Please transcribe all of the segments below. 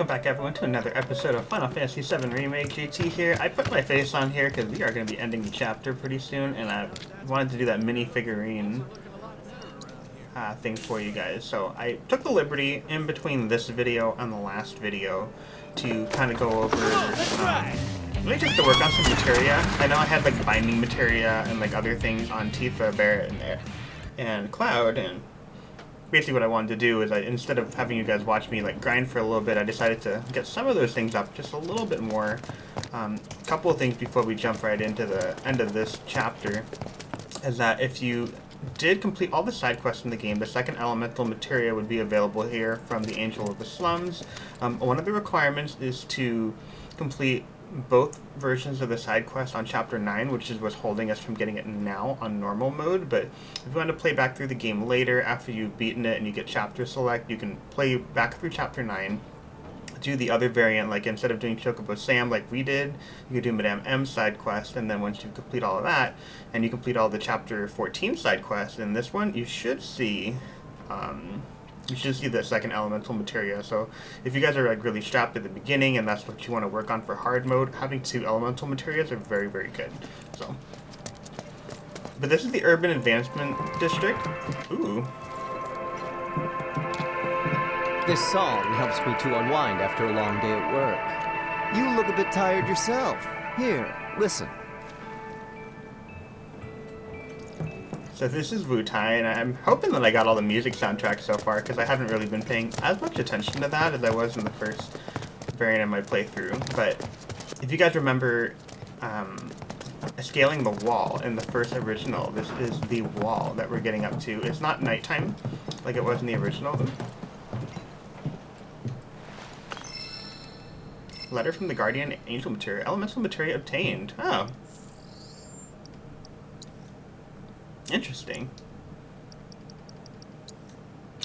welcome back everyone to another episode of Final Fantasy VII Remake. JT here. I put my face on here because we are going to be ending the chapter pretty soon, and I wanted to do that mini figurine thing for you guys. So I took the liberty in between this video and the last video to kind of go over, really just to work on some materia. I know I had like binding materia and like other things on Tifa, Barret, and Cloud, and basically what I wanted to do is instead of having you guys watch me like grind for a little bit, I decided to get some of those things up just a little bit more. Couple of things before we jump right into the end of this chapter is that if you did complete all the side quests in the game, the second elemental materia would be available here from the Angel of the Slums. One of the requirements is to complete both versions of the side quest on chapter 9, which is what's holding us from getting it now on normal mode. But if you want to play back through the game later after you've beaten it and you get chapter select, you can play back through chapter 9, do the other variant, like instead of doing Chocobo Sam like we did, you could do Madame M side quest, and then once you complete all of that and you complete all the chapter 14 side quests in this one, you should see the second elemental materia. So if you guys are like really strapped at the beginning and that's what you want to work on for hard mode, having 2 elemental materias are very, very good. So, but this is the Urban Advancement District. Ooh. This song helps me to unwind after a long day at work. You look a bit tired yourself. Here, listen. So this is Wutai, and I'm hoping that I got all the music soundtracks so far, because I haven't really been paying as much attention to that as I was in the first variant of my playthrough. But if you guys remember scaling the wall in the first original, this is the wall that we're getting up to. It's not nighttime like it was in the original. Letter from the Guardian Angel Materia. Elemental Materia obtained. Oh. Interesting.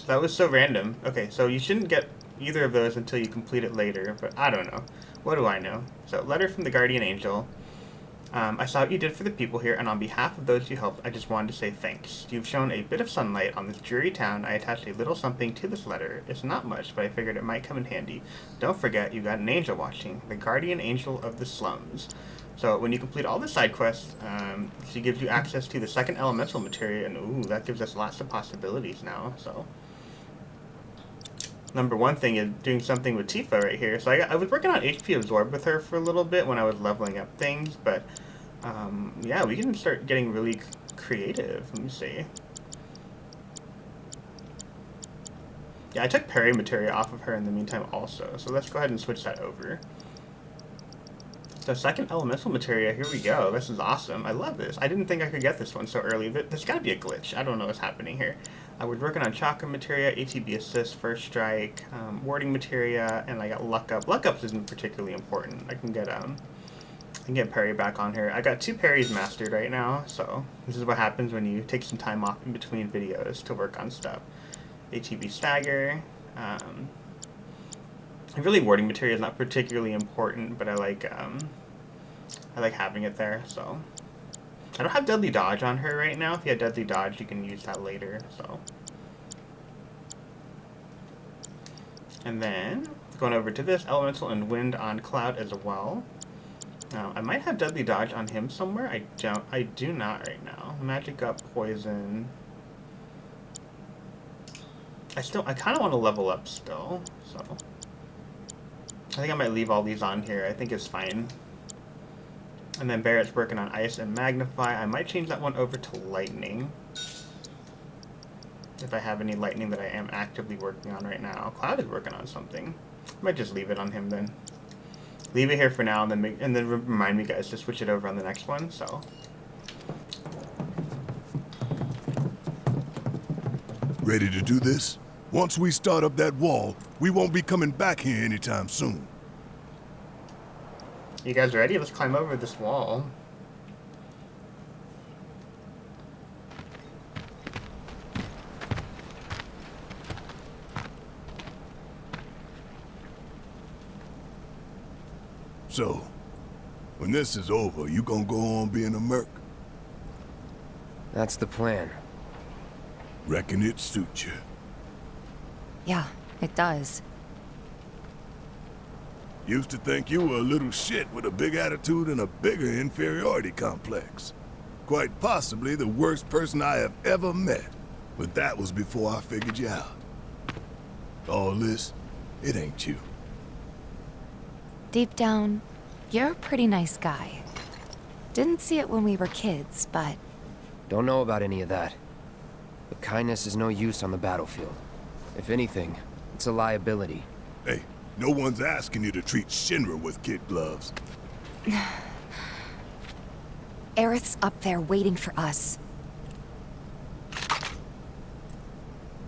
That was so random. Okay, so you shouldn't get either of those until you complete it later, but I don't know. What do I know? So, letter from the Guardian Angel. I saw what you did for the people here, and on behalf of those you helped, I just wanted to say thanks. You've shown a bit of sunlight on this dreary town. I attached a little something to this letter. It's not much, but I figured it might come in handy. Don't forget, you got an angel watching. The Guardian Angel of the Slums. So when you complete all the side quests, she gives you access to the second elemental materia, and ooh, that gives us lots of possibilities now. So number one thing is doing something with Tifa right here. So I was working on HP Absorb with her for a little bit when I was leveling up things, but yeah, we can start getting really creative. Let me see. Yeah, I took parry materia off of her in the meantime also, so let's go ahead and switch that over. So second elemental materia, here we go. This is awesome. I love this. I didn't think I could get this one so early. There's got to be a glitch. I don't know what's happening here. I was working on chakra materia, ATB assist, first strike, warding materia, and I got luck up. Luck up isn't particularly important. I can get parry back on her. I got 2 parries mastered right now, so this is what happens when you take some time off in between videos to work on stuff. ATB stagger. Really, warding materia is not particularly important, but I like having it there. So I don't have deadly dodge on her right now. If you have deadly dodge, you can use that later. So, and then going over to this elemental and wind on Cloud as well. Now I might have deadly dodge on him somewhere. I do not right now. Magic up, poison. I kind of want to level up still, so I think I might leave all these on here. I think it's fine. And then Barret's working on Ice and Magnify. I might change that one over to Lightning, if I have any Lightning that I am actively working on right now. Cloud is working on something. I might just leave it on him then. Leave it here for now, and then remind me guys to switch it over on the next one. So. Ready to do this? Once we start up that wall, we won't be coming back here anytime soon. You guys ready? Let's climb over this wall. So, when this is over, you gonna go on being a merc? That's the plan. Reckon it suits you. Yeah, it does. Used to think you were a little shit with a big attitude and a bigger inferiority complex. Quite possibly the worst person I have ever met. But that was before I figured you out. All this, it ain't you. Deep down, you're a pretty nice guy. Didn't see it when we were kids, but... Don't know about any of that. But kindness is no use on the battlefield. If anything, it's a liability. Hey, no one's asking you to treat Shinra with kid gloves. Aerith's up there waiting for us.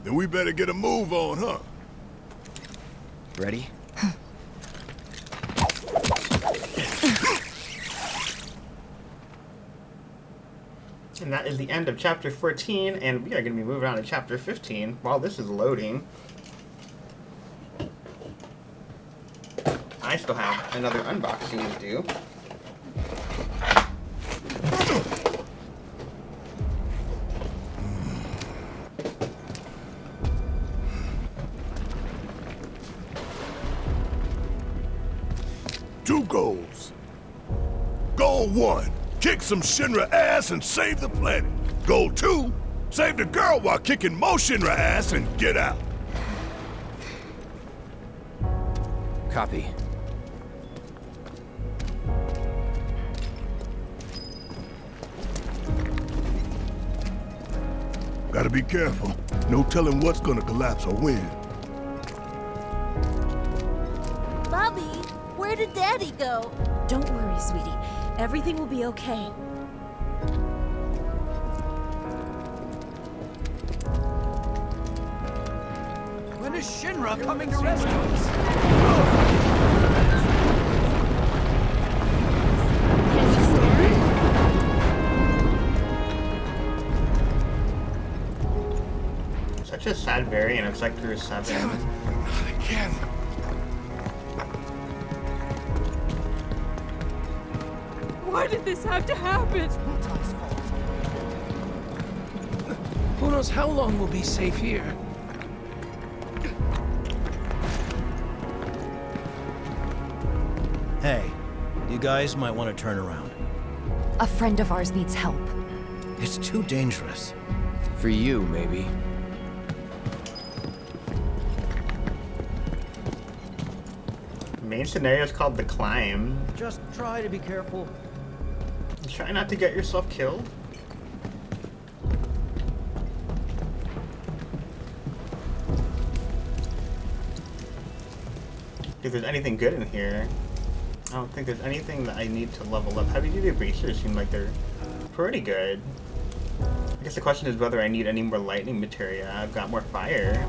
Then we better get a move on, huh? Ready? And that is the end of chapter 14, and we are going to be moving on to chapter 15 while this is loading. I still have another unboxing to do. Two goals. Goal 1, kick some Shinra ass and save the planet. Goal 2, save the girl while kicking more Shinra ass and get out. Copy. Gotta be careful. No telling what's gonna collapse or when. Bobby, where did Daddy go? Don't worry, sweetie. Everything will be okay. When is Shinra coming to rescue us? Such a sad variant of Sector 7. Damn it! Not again. Why did this have to happen? Who knows how long we'll be safe here? Hey, you guys might want to turn around. A friend of ours needs help. It's too dangerous. For you, maybe. The main scenario is called The Climb. Just try to be careful. Try not to get yourself killed. If there's anything good in here, I don't think there's anything that I need to level up. Heavy duty bracers seem like they're pretty good. I guess the question is whether I need any more lightning materia. I've got more fire.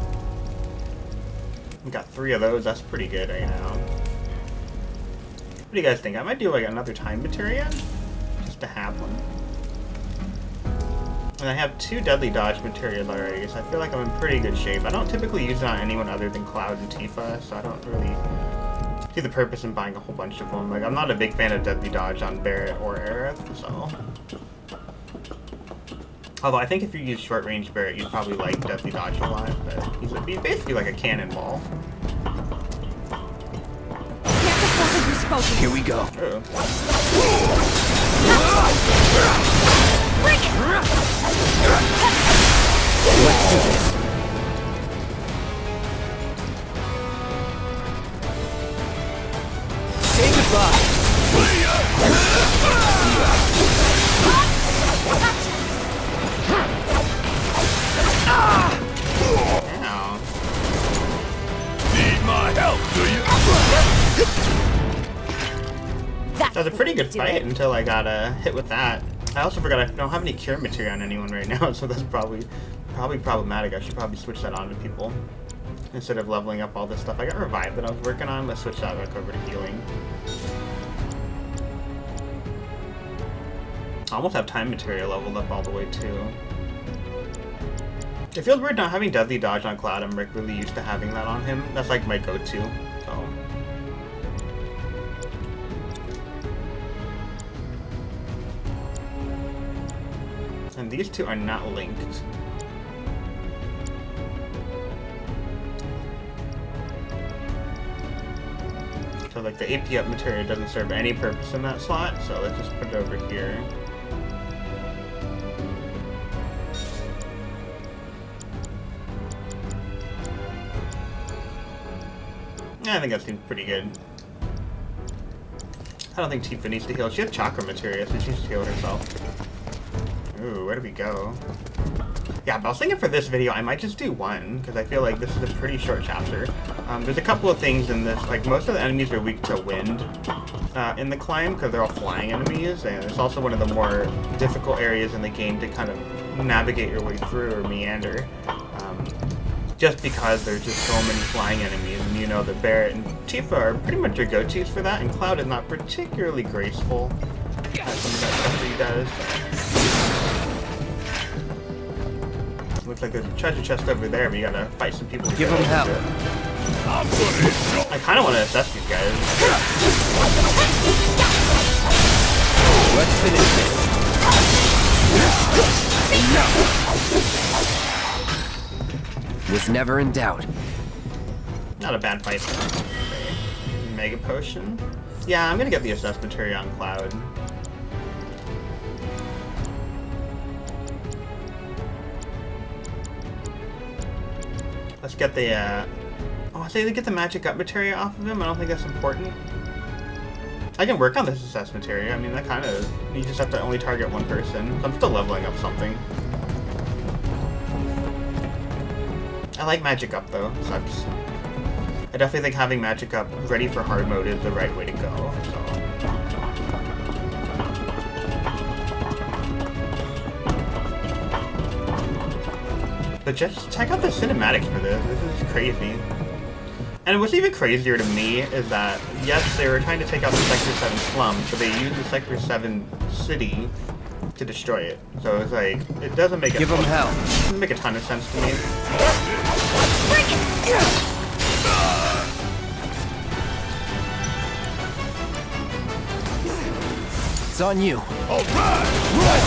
I've got 3 of those. That's pretty good right now. What do you guys think? I might do like another time materia just to have one. And I have 2 deadly dodge materials already, so I feel like I'm in pretty good shape. I don't typically use it on anyone other than Cloud and Tifa, so I don't really see the purpose in buying a whole bunch of them. Like, I'm not a big fan of deadly dodge on Barret or Aerith, so... Although I think if you use short range Barret, you'd probably like deadly dodge a lot, but he's basically like a cannonball. Here we go. Ooh. Let's do this. Say goodbye. Ow. Need my help, do you? That was a pretty good fight until I got hit with that. I also forgot I don't have any cure material on anyone right now, so that's probably problematic. I should probably switch that on to people instead of leveling up all this stuff. I got revived that I was working on. Let's switch that back over to healing. I almost have time material leveled up all the way too. It feels weird not having deadly dodge on Cloud. I'm like really used to having that on him. That's like my go-to. So. And these 2 are not linked. So So like the AP up material doesn't serve any purpose in that slot, so let's just put it over here. Yeah, I think that seems pretty good. I don't think Tifa needs to heal. She has chakra materia, so she should heal herself. Ooh, where do we go? Yeah, but I was thinking for this video, I might just do one, because I feel like this is a pretty short chapter. There's a couple of things in this, like most of the enemies are weak to wind in the climb, because they're all flying enemies, and it's also one of the more difficult areas in the game to kind of navigate your way through or meander. Just because there's just so many flying enemies, and you know the Barret and Tifa are pretty much your go-tos for that, and Cloud is not particularly graceful at some of that stuff that he does. Looks like there's a treasure chest over there, but you gotta fight some people. Give them hell. I kinda wanna assess these guys. Let's finish this. No. Was never in doubt. Not a bad fight. Okay. Mega potion. Yeah, I'm gonna get the assess material on Cloud. Let's get the oh, I say to get the magic up materia off of him. I don't think that's important. I can work on this assess materia. I mean, that kind of, you just have to only target one person. I'm still leveling up something. I like magic up though, sucks. I definitely think having magic up ready for hard mode is the right way to go, so. But just check out the cinematics for this. This is crazy. And what's even crazier to me is that, yes, they were trying to take out the Sector 7 slum, but they used the Sector 7 city to destroy it. So it's like, it doesn't make Give them hell. It doesn't make a ton of sense to me. It's on you. All right.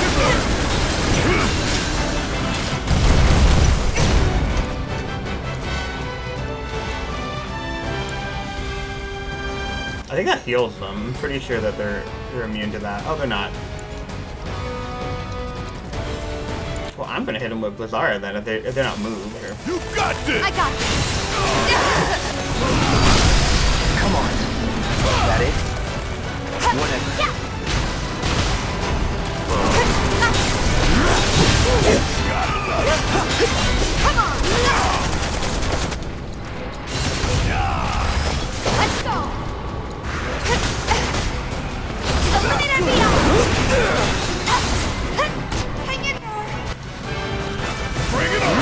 I think that heals them. I'm pretty sure that they're immune to that. Oh, they're not. Well, I'm gonna hit them with Blizzara then if they're not moved. Or... You got this. I got this. Come on. Is that it? Whatever. Come on. Let's go. Eliminate me out. Hang in there. Bring it on.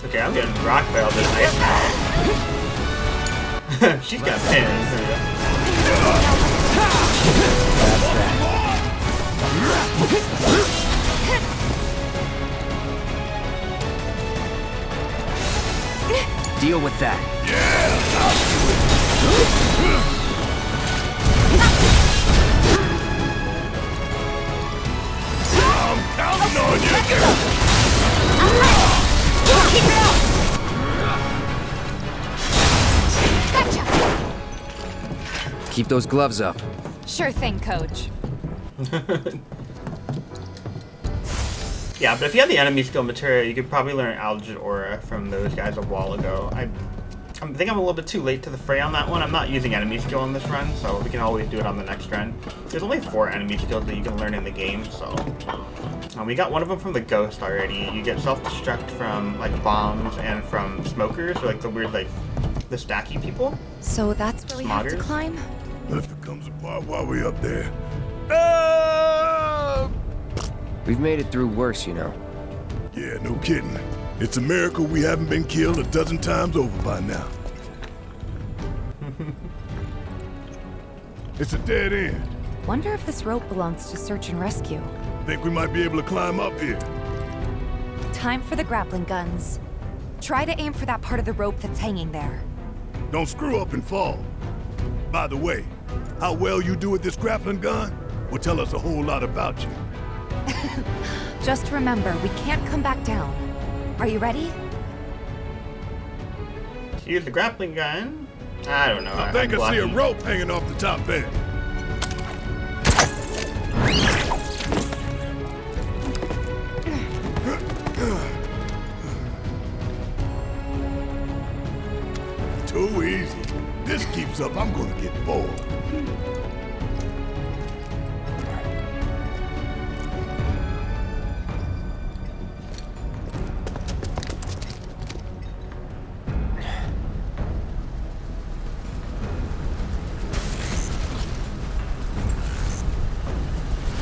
Okay, I'm getting rocked by all this ice now. She's got pins. There we go. That's that. Deal with that. I'm counting on you. Keep it up. Gotcha. Keep those gloves up. Sure thing, Coach. Yeah, but if you have the enemy skill material, you could probably learn Algid Aura from those guys a while ago. I think I'm a little bit too late to the fray on that one. I'm not using enemy skill on this run, so we can always do it on the next run. There's only 4 enemy skills that you can learn in the game, so... we got one of them from the Ghost already. You get self-destruct from, like, bombs and from smokers, or, like, the weird, like, the stacky people. So that's where we have to Smoggers. climb? Nothing comes apart while we're up there. We've made it through worse, you know. Yeah, no kidding. It's a miracle we haven't been killed a dozen times over by now. It's a dead end. Wonder if this rope belongs to search and rescue. Think we might be able to climb up here. Time for the grappling guns. Try to aim for that part of the rope that's hanging there. Don't screw up and fall. By the way, how well you do with this grappling gun will tell us a whole lot about you. Just remember, we can't come back down. Are you ready? Use the grappling gun. I don't know. I think I'm I see a blocking. rope hanging off the top end. Too easy. This keeps up, I'm gonna get bored.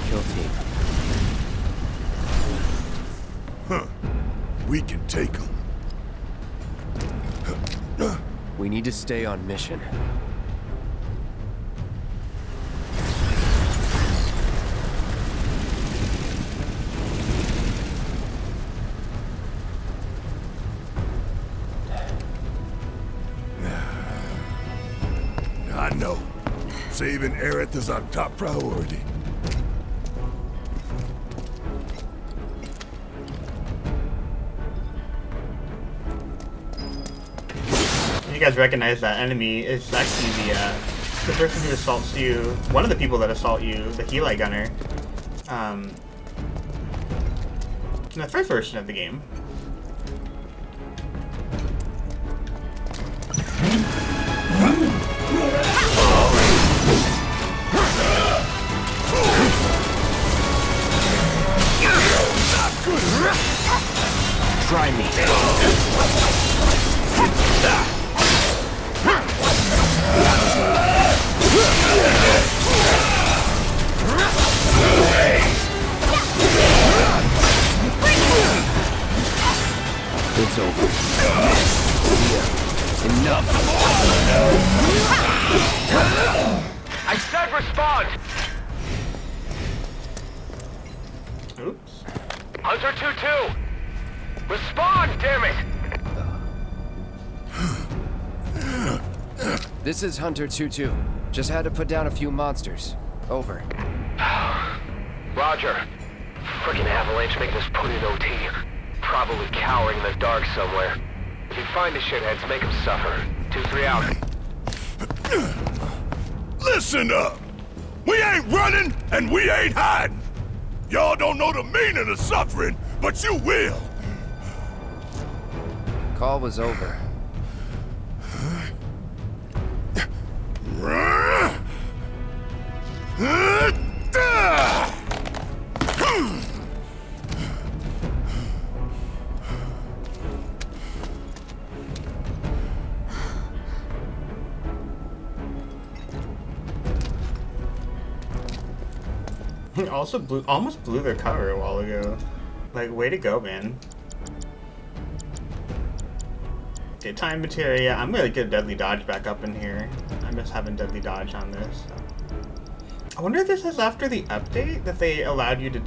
Kill team. Huh. We can take them. We need to stay on mission. I know. Saving Aerith is our top priority. You guys recognize that enemy is actually the person who assaults you, one of the people that assault you, the Heli gunner, in the first version of the game. Try me. It's over. Enough. I said respond! Oops. Hunter 2-2! Respond, damn it! This is Hunter 2-2. Just had to put down a few monsters. Over. Roger. Frickin' Avalanche making us put in OT. Probably cowering in the dark somewhere. If you find the shitheads, make them suffer. 2-3 out. Listen up! We ain't running and we ain't hiding! Y'all don't know the meaning of suffering, but you will! Call was over. Also almost blew their cover a while ago. Like, way to go, man. Okay, time materia. I'm gonna get deadly dodge back up in here. I miss having deadly dodge on this. So. I wonder if this is after the update that they allowed you to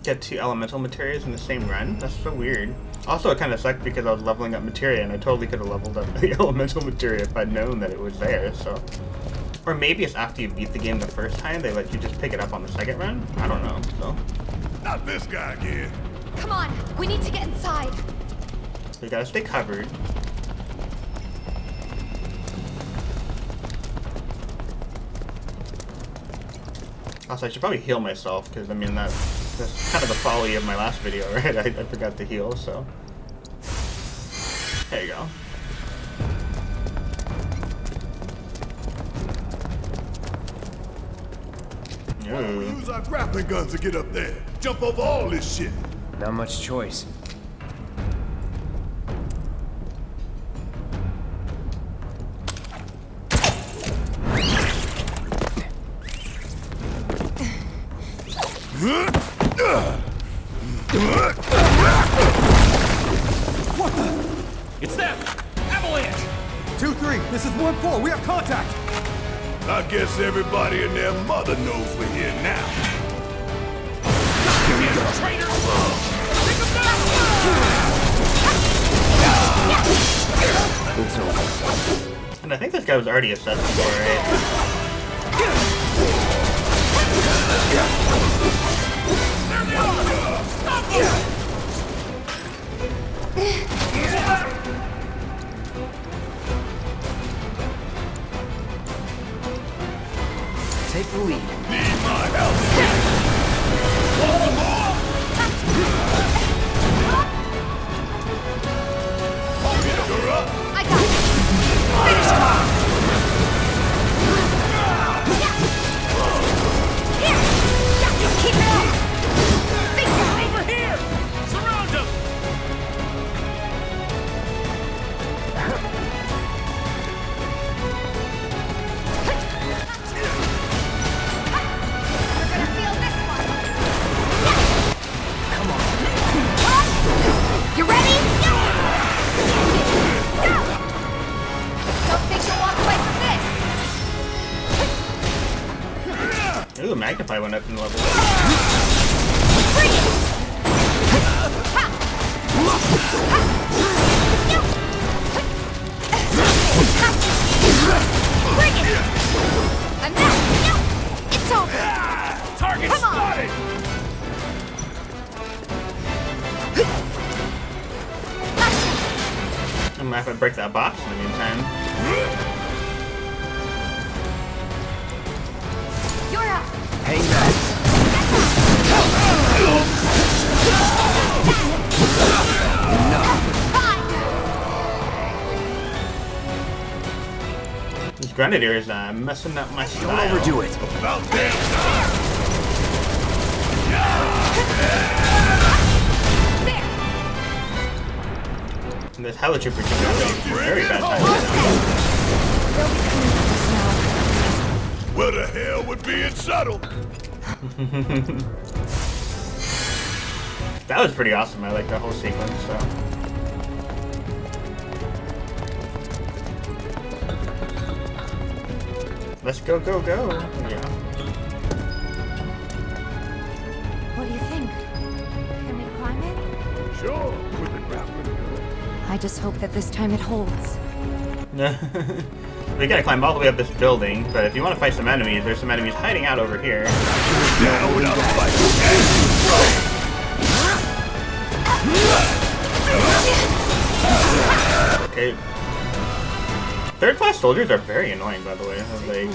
get 2 elemental materials in the same run. That's so weird. Also, it kind of sucked because I was leveling up materia and I totally could have leveled up the elemental materia if I'd known that it was there. So. Or maybe it's after you beat the game the first time, they let you just pick it up on the second run? I don't know, so. Not this guy again. Come on, we need to get inside. We gotta stay covered. Also, I should probably heal myself, because, I mean, that's kind of the folly of my last video, right? I forgot to heal, so. There you go. Why don't we use our grappling guns to get up there? Jump over all this shit. Not much choice. What the? It's them! Avalanche! 2-3, this is 1-4, we have contact! I guess everybody and their mother knows we're here now. Here we go. Traitors! Take them down! It's over. And I think this guy was already assessed before, right? There they are! Stop them! I could probably went up in level. Bring it! Bring it! Enough! It's over! Target spotted! I'm gonna have to break that box in the meantime. You're up! Hang back. These grenadiers messing up my style. Don't overdo it. About damn time! And this helitrooper took out a very bad time. Where the hell would be its shuttle? That was pretty awesome. I like that whole sequence. So. Let's go, go, go! Yeah. What do you think? Can we climb it? Sure, with the grappling gun. I just hope that this time it holds. We gotta climb all the way up this building, but if you want to fight some enemies, there's some enemies hiding out over here. Down without a fight. Okay. Third-class soldiers are very annoying, by the way. Like,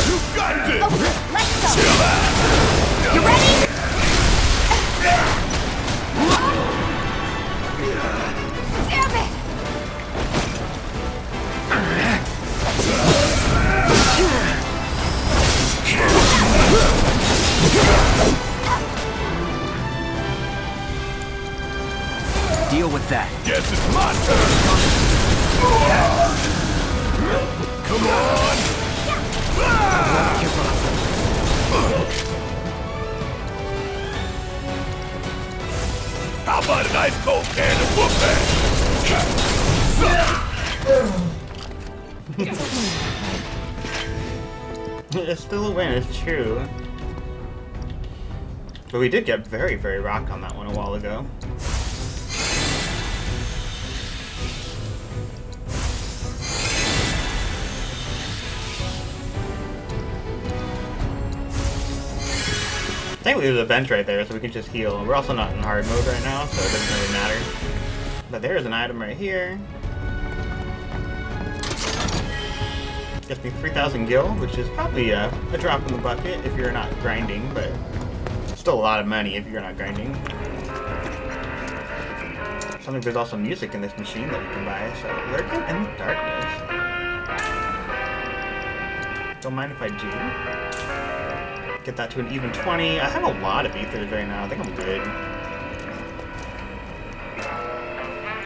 You got this! Okay, let's go! You ready? Damn it! Deal with that. Guess it's my turn! Come on! How about an ice cold can of whoop it's still a win, it's true. But we did get very, very rocked on that one a while ago. Thankfully there's a bench right there so we can just heal. We're also not in hard mode right now, so it doesn't really matter. But there's an item right here. Gets me 3,000 gil, which is probably a drop in the bucket if you're not grinding, but still a lot of money if you're not grinding. Something there's also music in this machine that you can buy, so lurking in the darkness. Don't mind if I do. Get that to an even 20. I have a lot of ethers right now. I think I'm good.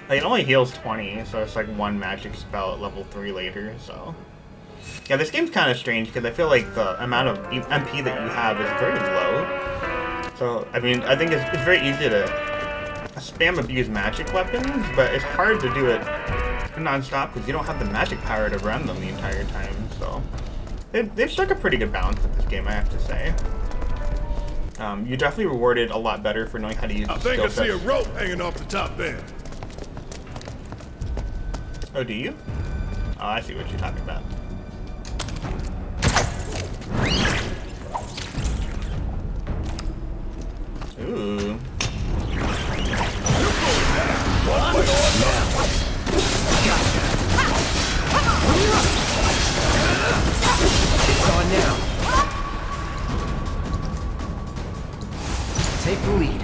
Like, it only heals 20, so it's like one magic spell at level 3 later, so. Yeah, this game's kind of strange because I feel like the amount of MP that you have is very low. So, I mean, I think it's very easy to spam abuse magic weapons, but it's hard to do it non-stop because you don't have the magic power to run them the entire time, so. They've struck a pretty good balance with this game, I have to say. You definitely rewarded a lot better for knowing how to use the skill sets. I think I see a rope hanging off the top there. Oh, do you? Oh, I see what you're talking about. Ooh. It's on now. Take the lead.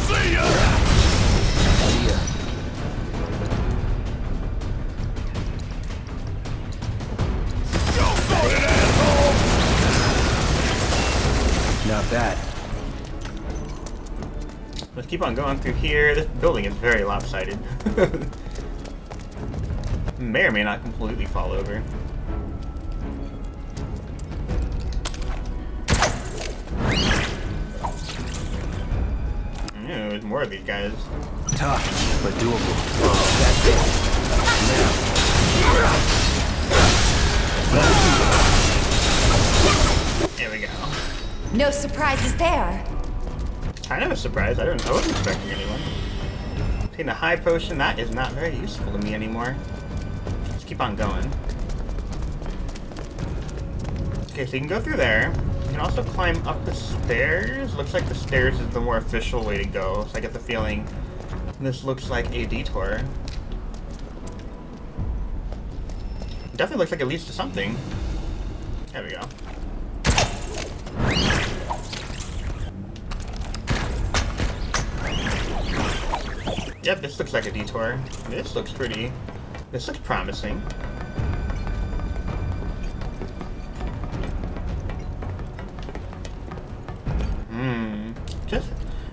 See ya! See ya. Go for it, asshole! Not bad. Let's keep on going through here. This building is very lopsided. May or may not completely fall over. There's more of these guys. Tough, but doable. There we go. No surprises there. Kind of a surprise. I wasn't expecting anyone. Taking a high potion, that is not very useful to me anymore. Let's keep on going. Okay, so you can go through there. You can also climb up the stairs. Looks like the stairs is the more official way to go. So I get the feeling this looks like a detour. Definitely looks like it leads to something. There we go. Yep, this looks like a detour. This looks pretty... This looks promising.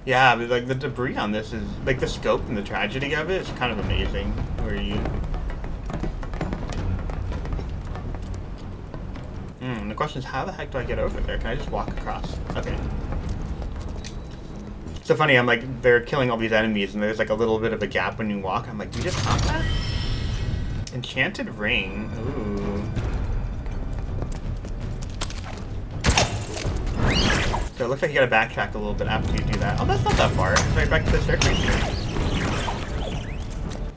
Yeah, but like the debris on this is... Like the scope and the tragedy of it is kind of amazing. Where you... The question is, how the heck do I get over there? Can I just walk across? Okay. It's so funny, I'm like, they're killing all these enemies, and there's like a little bit of a gap when you walk. I'm like, do you just hop that? Enchanted ring. Ooh. So it looks like you gotta backtrack a little bit after you do that. Oh, that's not that far. It's right back to the staircase here.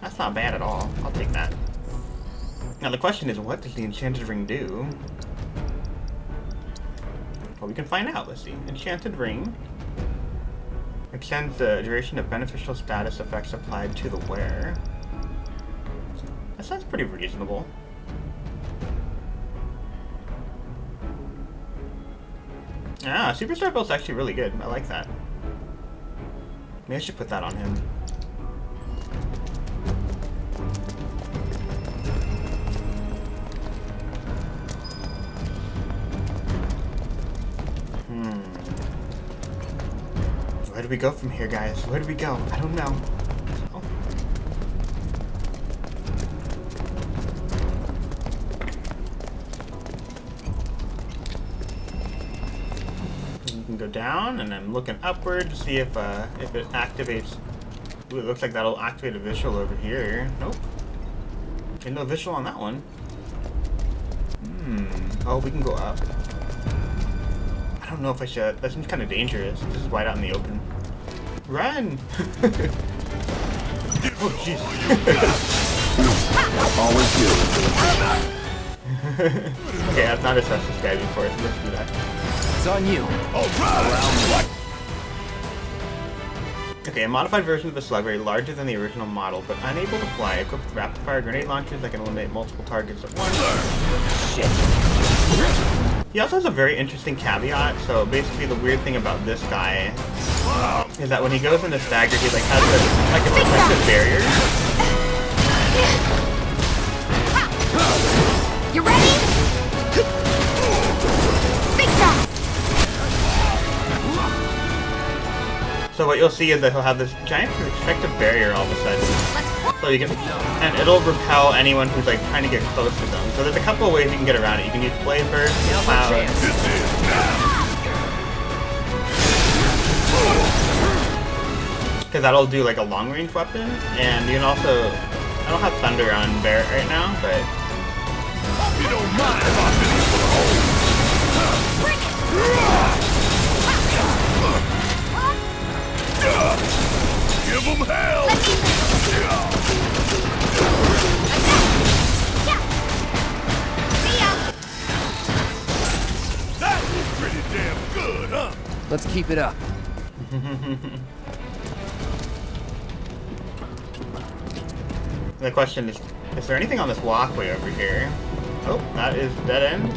That's not bad at all. I'll take that. Now the question is, what does the enchanted ring do? Well, we can find out. Let's see. Enchanted ring extends the duration of beneficial status effects applied to the wearer. That sounds pretty reasonable. Ah, Superstar Bill's actually really good. I like that. Maybe I should put that on him. Where do we go from here, guys? Where do we go? I don't know. Oh. You can go down, and I'm looking upward to see if it activates. Ooh, it looks like that'll activate a visual over here. Nope. Ain't no visual on that one. Oh, we can go up. I don't know if I should. That seems kind of dangerous. This is wide out in the open. Run! Oh, jeez. Always good. Okay, I've not assessed this guy before, so let's do that. It's on you. Alright! Okay, a modified version of the Slugberry, larger than the original model, but unable to fly, equipped with rapid-fire grenade launchers that can eliminate multiple targets at once. Shit. He also has a very interesting caveat. So basically, the weird thing about this guy is that when he goes into stagger, he like has a protective barrier. You ready? Big shot. So what you'll see is that he'll have this giant protective barrier all of a sudden. So you can, and it'll repel anyone who's like trying to get close to them. So there's a couple of ways you can get around it. You can use Blade Burst, Cloud. Because that'll do like a long range weapon, and you can also, I don't have Thunder on Barret right now, but You don't mind if I finish the hole. Give them hell! That was pretty damn good, huh? Let's keep it up. the question is there anything on this walkway over here? Oh, that is dead end.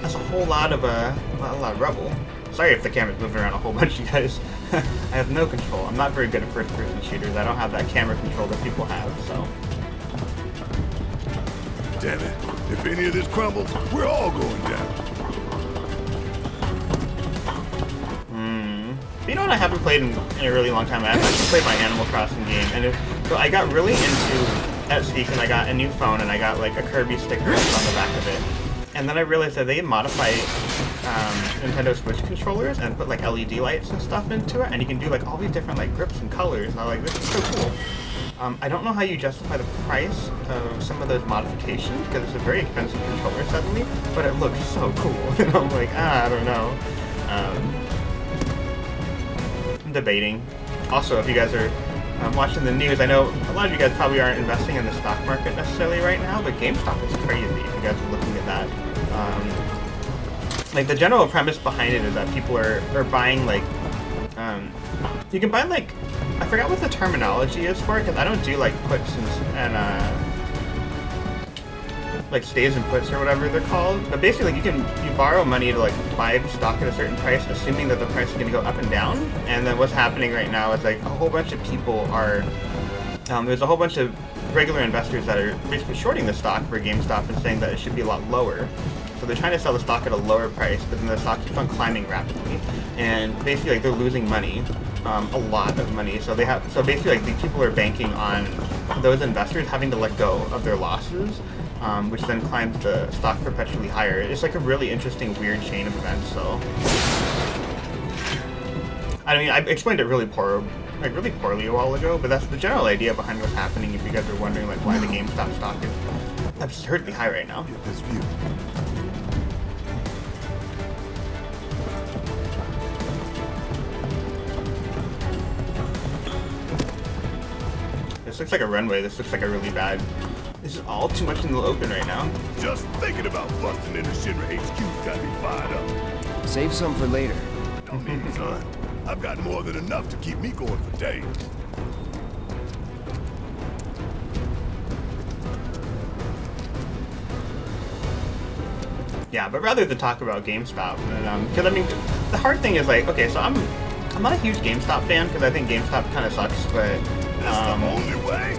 That's a whole lot of rubble. Sorry if the camera's moving around a whole bunch, you guys. I have no control. I'm not very good at first-person shooters. I don't have that camera control that people have, so. Damn it. If any of this crumbles, we're all going down. You know what I haven't played in a really long time? I haven't actually played my Animal Crossing game, and so I got really into Etsy because I got a new phone and I got like a Kirby sticker on the back of it. And then I realized that they modify Nintendo Switch controllers and put like LED lights and stuff into it, and you can do like all these different like grips and colors, and I'm like, this is so cool. I don't know how you justify the price of some of those modifications, because it's a very expensive controller suddenly, but it looks so cool. And I'm like, I don't know. I'm debating. Also, if you guys are watching the news, I know a lot of you guys probably aren't investing in the stock market necessarily right now, but GameStop is crazy if you guys are looking at that. Like, the general premise behind it is that people are buying, like, you can buy, like, I forgot what the terminology is for it, because I don't do, like, puts and like, stays and puts or whatever they're called. But basically, like, you borrow money to, like, buy stock at a certain price, assuming that the price is going to go up and down. And then what's happening right now is, like, a whole bunch of people are, there's a whole bunch of regular investors that are basically shorting the stock for GameStop and saying that it should be a lot lower. So they're trying to sell the stock at a lower price, but then the stock keeps on climbing rapidly. And basically, like, they're losing money. A lot of money. So basically, like, these people are banking on those investors having to let go of their losses, which then climbs the stock perpetually higher. It's like a really interesting, weird chain of events. So, I mean, I explained it really poorly a while ago, but that's the general idea behind what's happening. If you guys are wondering, like, why the GameStop stock is absurdly high right now. Get this view. This looks like a runway. This looks like a really bad... This is all too much in the open right now. Just thinking about busting into Shinra HQ's got me fired up. Save some for later. Don't need it, son. I've got more than enough to keep me going for days. Yeah, but rather than talk about GameStop, because I mean, the hard thing is, like, okay, so I'm not a huge GameStop fan because I think GameStop kind of sucks, but That's the only way.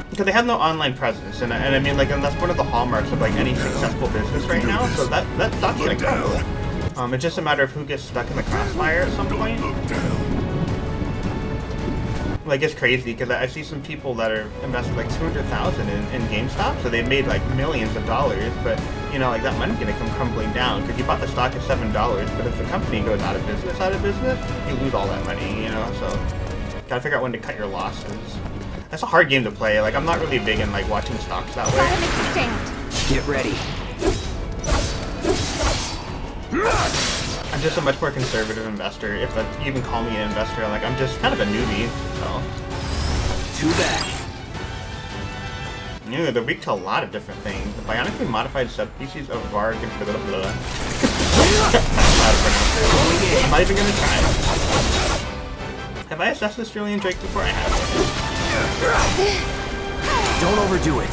Because they have no online presence, and I mean, like, and that's one of the hallmarks of, like, any successful business right now. So that stock's gonna crumble. It's just a matter of who gets stuck in the crossfire at some point. Like, it's crazy because I see some people that are invested like $200,000 in GameStop, so they've made like millions of dollars, but you know, like, that money's gonna come crumbling down because you bought the stock at $7, but if the company goes out of business, you lose all that money, you know. So gotta figure out when to cut your losses. That's a hard game to play. Like, I'm not really big in like watching stocks that way. Gotta make a stand. Get ready. I'm just a much more conservative investor. If you even call me an investor, like, I'm just kind of a newbie. So. Too bad. Yeah, they're weak to a lot of different things. The bionically modified subspecies of Varg and blah blah blah. I'm not even gonna try. Have I assessed this Australian Drake before? I have. Don't overdo it.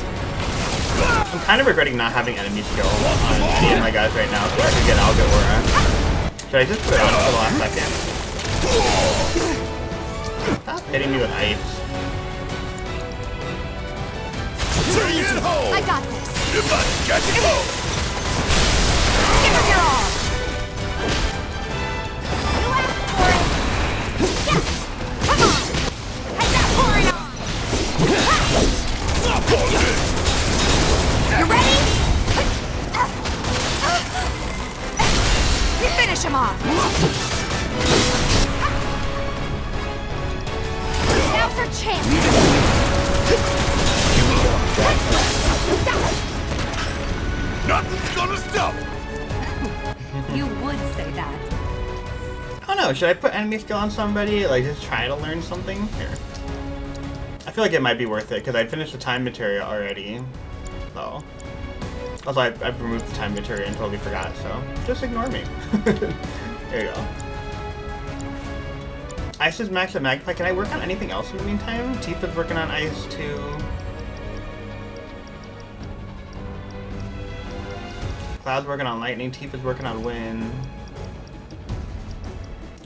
I'm kind of regretting not having enemy skill on any of my guys right now, so I can get Alga Aura. Should I just put it on for the last second? Stop hitting me with ice. I got this. If I catch it, Give it your all. You asked for it. Yes. Come on. I got pouring on. You ready? You finish him off. Now's our chance. nothing's gonna stop. You would say that. I don't know, should I put enemy skill on somebody? Like, just try to learn something? Here. I feel like it might be worth it, because I finished the time material already. So. Also, I removed the time material and totally forgot, so just ignore me. There you go. Ice is max at Magpie. Can I work on anything else in the meantime? Tifa's working on Ice too. Cloud's working on Lightning. Tifa's working on Wind.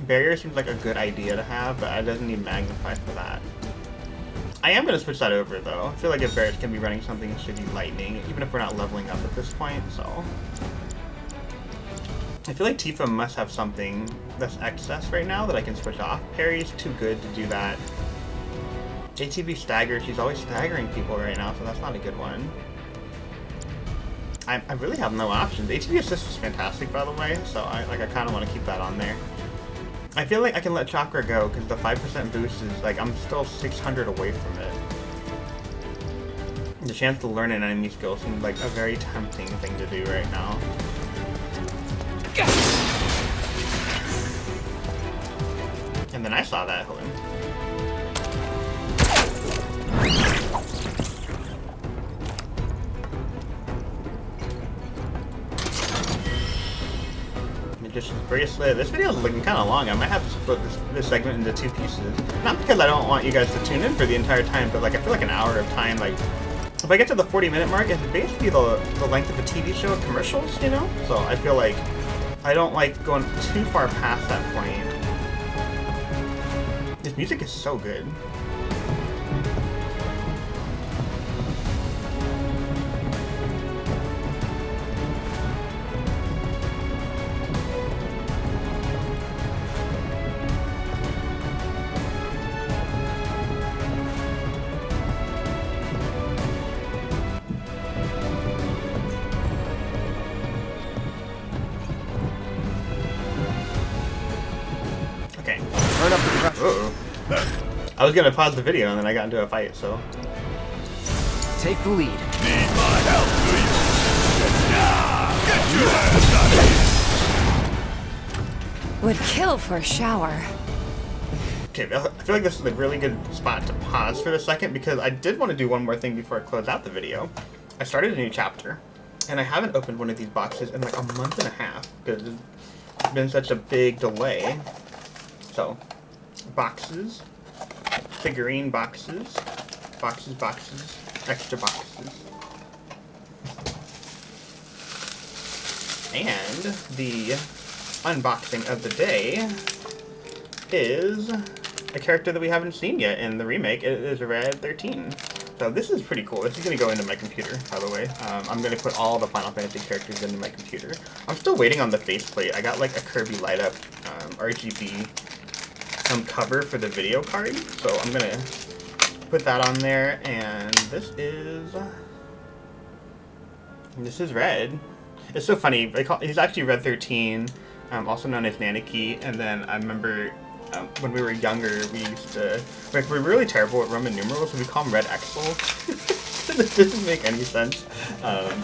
Barrier seems like a good idea to have, but it doesn't need Magnify for that. I am going to switch that over, though. I feel like if Barrett can be running something, it should be Lightning, even if we're not leveling up at this point, so... I feel like Tifa must have something that's excess right now that I can switch off. Parry's too good to do that. ATV Stagger, she's always staggering people right now, so that's not a good one. I really have no options. ATB assist is fantastic, by the way, so I kind of want to keep that on there. I feel like I can let chakra go because the 5% boost is like I'm still 600 away from it. The chance to learn an enemy skill seems like a very tempting thing to do right now. And then I saw that one. Magician's Bracelet. This video is looking kind of long. I might have to split this segment into 2 pieces. Not because I don't want you guys to tune in for the entire time, but like I feel like an hour of time, like if I get to the 40-minute mark, it's basically the length of a TV show of commercials, you know? So I feel like I don't like going too far past that point. This music is so good. Turn up the pressure. Uh-oh. I was gonna pause the video and then I got into a fight, so. Take the lead. Need my help, do you? Get your ass out of here! Would kill for a shower. Okay, I feel like this is a really good spot to pause for a second because I did want to do one more thing before I close out the video. I started a new chapter, and I haven't opened one of these boxes in like a month and a half because it's been such a big delay. So, boxes, figurine boxes, boxes, extra boxes. And the unboxing of the day is a character that we haven't seen yet in the remake. It is Red 13. So this is pretty cool. This is going to go into my computer, by the way. I'm going to put all the Final Fantasy characters into my computer. I'm still waiting on the faceplate. I got like a Kirby light up RGB cover for the video card. So I'm going to put that on there. And this is Red. It's so funny. He's actually Red 13, also known as Nanaki. And then I remember when we were younger, we used to, like, we're really terrible at Roman numerals, so we call him Red Exel. This doesn't make any sense.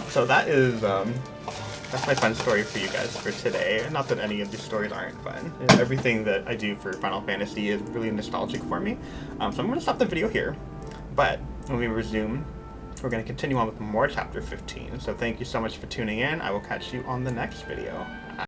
So that is, that's my fun story for you guys for today. Not that any of these stories aren't fun. Everything that I do for Final Fantasy is really nostalgic for me. So I'm going to stop the video here. But when we resume, we're going to continue on with more Chapter 15. So thank you so much for tuning in. I will catch you on the next video.